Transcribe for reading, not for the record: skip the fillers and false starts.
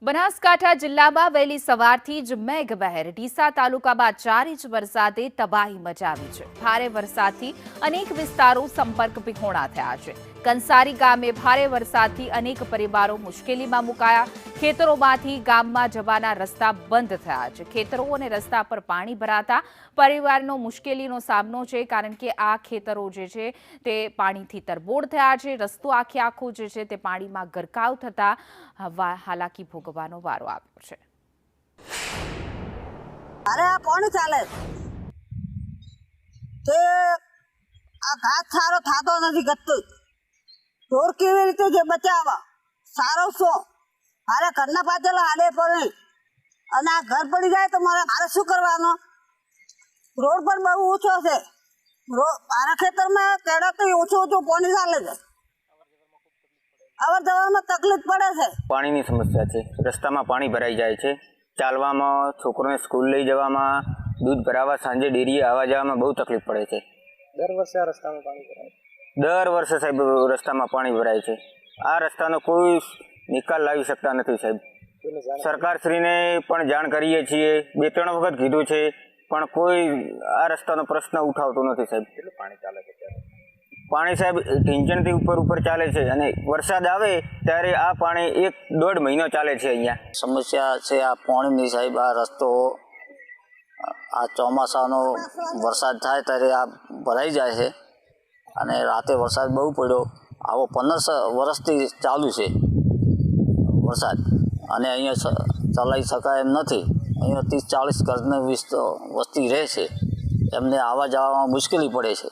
બનાસકાંઠા જિલ્લામાં વહેલી સવારથી જ મેઘમહેર ડીસા તાલુકામાં 4 ઇંચ વરસાદે તબાહી મચાવી છે। ભારે વરસાદથી અનેક વિસ્તારો સંપર્ક વિહોણા થયા છે। કંસારી ગામે ભારે વરસાદથી અનેક પરિવારો મુશ્કેલીમાં મુકાયા। ખેતરોમાંથી ગામમાં જવાના રસ્તા બંધ થયા છે। ખેતરો અને રસ્તા પર પાણી ભરાતા પરિવારનો મુશ્કેલીનો સામનો છે, કારણ કે આ ખેતરો જે છે તે પાણીથી તરબોળ થયા છે। રસ્તો આખો જે છે તે પાણીમાં ગરકાવ થતા હાલાકી ભોગવવાનો વારો આવ્યો છે। અરે આ કોણ ચાલે તે આ ઘાસ સારો થાતો નથી ગતું ઢોર કેવી રીતે જે બચાવવા સારો શું મારે ઘરના પાછળ હાલે પડે અને આ ઘર પડી જાય તો મારે શું કરવાનું। રોડ પણ બહુ ઊંચો છે। મારા ખેતરમાં કેળાથી ઊંચું પાણી ચાલે છે। અવર જવરમાં તકલીફ પડે છે। પાણીની સમસ્યા છે। રસ્તામાં પાણી ભરાઈ જાય છે। ચાલવામાં, છોકરોને સ્કૂલ લઈ જવામાં, દૂધ ભરાવા, સાંજે ડેરીએ આવવા જવામાં બહુ તકલીફ પડે છે। દર વર્ષે આ રસ્તામાં પાણી ભરાય? દર વર્ષે સાહેબ રસ્તામાં પાણી ભરાય છે। આ રસ્તાનો કોઈ નિકાલ લાવી શકતા નથી સાહેબ। સરકારશ્રીને પણ જાણ કરીએ છીએ, 2-3 વખત કીધું છે, પણ કોઈ આ રસ્તાનો પ્રશ્ન ઉઠાવતો નથી સાહેબ। કેટલું પાણી ચાલે છે ત્યારે? પાણી સાહેબ ઢીંચણથી ઉપર ચાલે છે અને વરસાદ આવે ત્યારે આ પાણી 1-1.5 મહિનો ચાલે છે। અહીંયા સમસ્યા છે આ પાણીની સાહેબ। આ રસ્તો આ ચોમાસાનો વરસાદ થાય ત્યારે આ ભરાઈ જાય છે અને રાતે વરસાદ બહુ પડ્યો। આવો 15 વર્ષથી ચાલુ છે વરસાદ અને અહીંયા ચલાવી શકાય એમ નથી। અહીંયા 30-40 ઘરની વસ્તી રહે છે, એમને આવવા જવામાં મુશ્કેલી પડે છે।